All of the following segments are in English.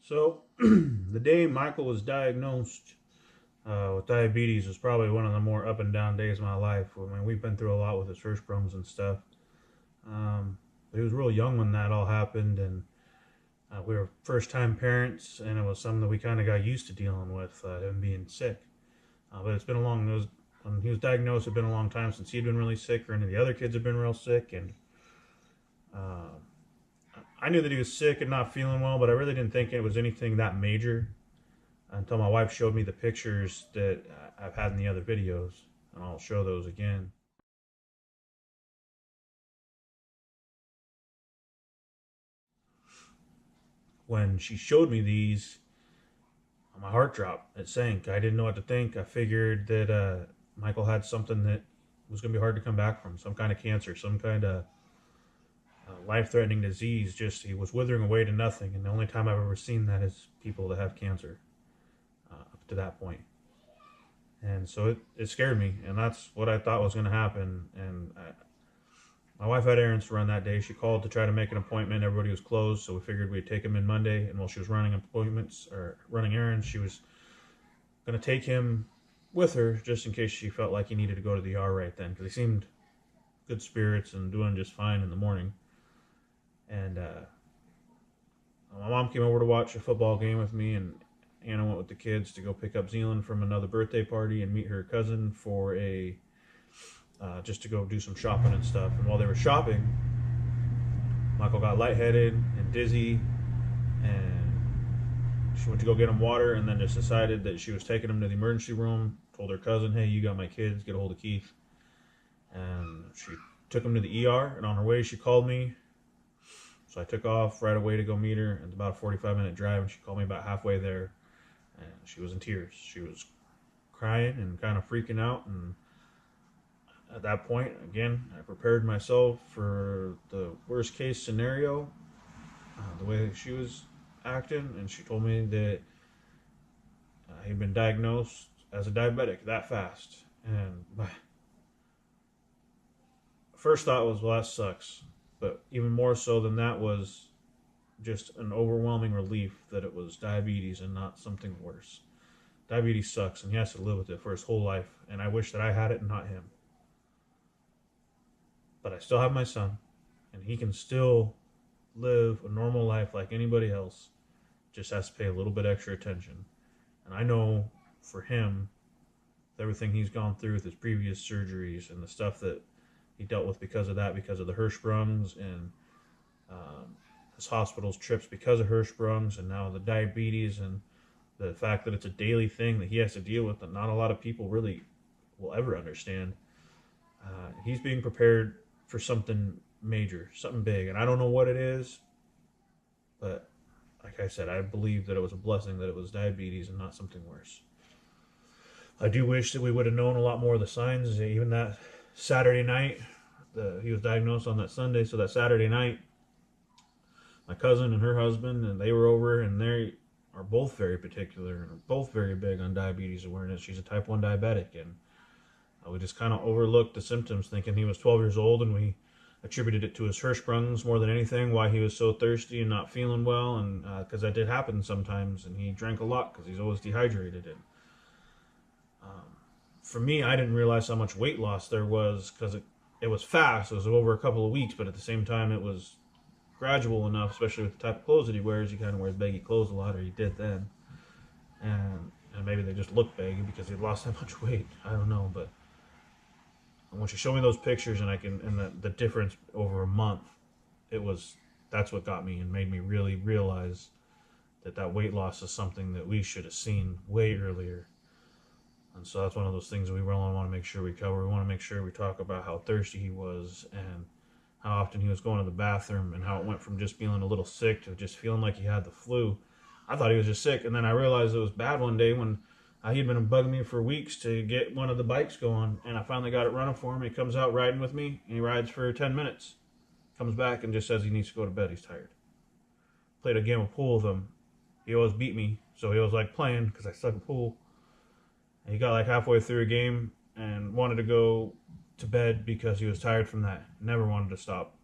So, the day Michael was diagnosed with diabetes was probably one of the more up and down days of my life. I mean, we've been through a lot with his first Crohn's and stuff. He was real young when that all happened, and we were first-time parents, and it was something that we kind of got used to dealing with, him being sick. But it's been a long, when he was diagnosed, it had been a long time since he'd been really sick, or any of the other kids had been real sick, and uh, I knew that he was sick and not feeling well, but I really didn't think it was anything that major until my wife showed me the pictures that I've had in the other videos, and I'll show those again. When she showed me these, my heart dropped. It sank. I didn't know what to think. I figured that Michael had something that was going to be hard to come back from, some kind of cancer, some kind of life-threatening disease. Just he was withering away to nothing, and the only time I've ever seen that is people that have cancer up to that point. And so it scared me, and that's what I thought was going to happen. And my wife had errands to run that day. She called to try to make an appointment. Everybody was closed, so we figured we'd take him in Monday. And while she was running appointments or running errands, she was going to take him with her just in case she felt like he needed to go to the ER right then, because he seemed good spirits and doing just fine in the morning. And my mom came over to watch a football game with me, and Anna went with the kids to go pick up Zealand from another birthday party and meet her cousin for a just to go do some shopping and stuff. And while they were shopping, Michael got lightheaded and dizzy, and she went to go get him water, and then just decided that she was taking him to the emergency room. Told her cousin, "Hey, you got my kids. Get a hold of Keith." And she took him to the ER. And on her way, she called me. So I took off right away to go meet her. It's about a 45-minute drive, and she called me about halfway there. And she was in tears. She was crying and kind of freaking out. And at that point, again, I prepared myself for the worst case scenario, the way that she was acting. And she told me that he'd been diagnosed as a diabetic that fast. And my first thought was, well, that sucks. But even more so than that was just an overwhelming relief that it was diabetes and not something worse. Diabetes sucks, and he has to live with it for his whole life, and I wish that I had it and not him. But I still have my son, and he can still live a normal life like anybody else, just has to pay a little bit extra attention. And I know for him, with everything he's gone through with his previous surgeries and the stuff that he dealt with because of that, because of the Hirschsprungs and his hospital's trips because of Hirschsprungs, and now the diabetes and the fact that it's a daily thing that he has to deal with that not a lot of people really will ever understand. He's being prepared for something major, something big, and I don't know what it is, but like I said, I believe that it was a blessing that it was diabetes and not something worse. I do wish that we would have known a lot more of the signs, even that Saturday night. He was diagnosed on that Sunday, so that Saturday night, my cousin and her husband, and they were over, and they are both very particular and are both very big on diabetes awareness. She's a type 1 diabetic, and we just kind of overlooked the symptoms, thinking he was 12 years old, and we attributed it to his Hirschsprungs more than anything, why he was so thirsty and not feeling well, and because that did happen sometimes, and he drank a lot because he's always dehydrated. And for me, I didn't realize how much weight loss there was, because it was fast. It was over a couple of weeks, but at the same time, it was gradual enough, especially with the type of clothes that he wears. He kind of wears baggy clothes a lot, or he did then. And maybe they just look baggy because he lost that much weight. I don't know, but when she showed me those pictures and the difference over a month, that's what got me and made me really realize that weight loss is something that we should have seen way earlier. And so that's one of those things that we really want to make sure we cover. We want to make sure we talk about how thirsty he was and how often he was going to the bathroom, and how it went from just feeling a little sick to just feeling like he had the flu. I thought he was just sick, and then I realized it was bad one day when he'd been bugging me for weeks to get one of the bikes going, and I finally got it running for him. He comes out riding with me, and he rides for 10 minutes. Comes back and just says he needs to go to bed. He's tired. Played a game of pool with him. He always beat me, so he was like playing because I suck at pool. And he got like halfway through a game and wanted to go to bed because he was tired from that. Never wanted to stop.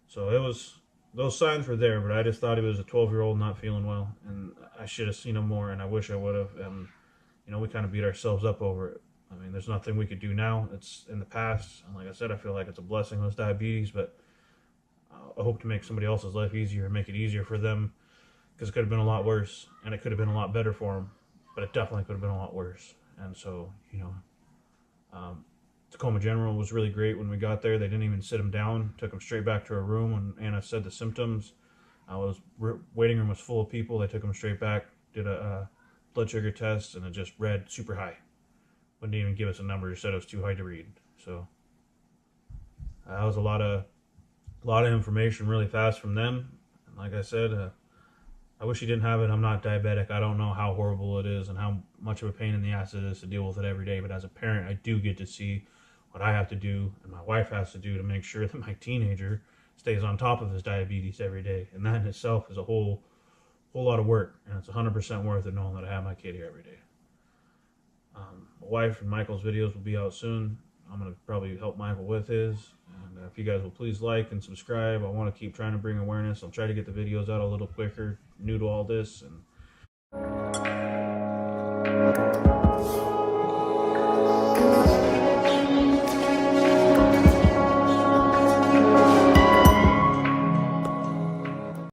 So it was those signs were there, but I just thought he was a 12-year-old not feeling well, and I should have seen him more, and I wish I would have. And we kind of beat ourselves up over it. I mean, there's nothing we could do now. It's in the past, and like I said, I feel like it's a blessing with diabetes, but I hope to make somebody else's life easier and make it easier for them, because it could have been a lot worse, and it could have been a lot better for them, but it definitely could have been a lot worse. And so, um, Tacoma General was really great when we got there. They didn't even sit him down, took him straight back to a room when Anna said the symptoms. Waiting room was full of people. They took him straight back, did a blood sugar test, and it just read super high. Wouldn't even give us a number, just said it was too high to read. So that was a lot of information really fast from them. And like I said, I wish he didn't have it. I'm not diabetic. I don't know how horrible it is and how much of a pain in the ass it is to deal with it every day. But as a parent, I do get to see what I have to do and my wife has to do to make sure that my teenager stays on top of his diabetes every day. And that in itself is a whole lot of work. And it's 100% worth it knowing that I have my kid here every day. My wife and Michael's videos will be out soon. I'm going to probably help Michael with his. And if you guys will please like and subscribe, I want to keep trying to bring awareness. I'll try to get the videos out a little quicker, new to all this. And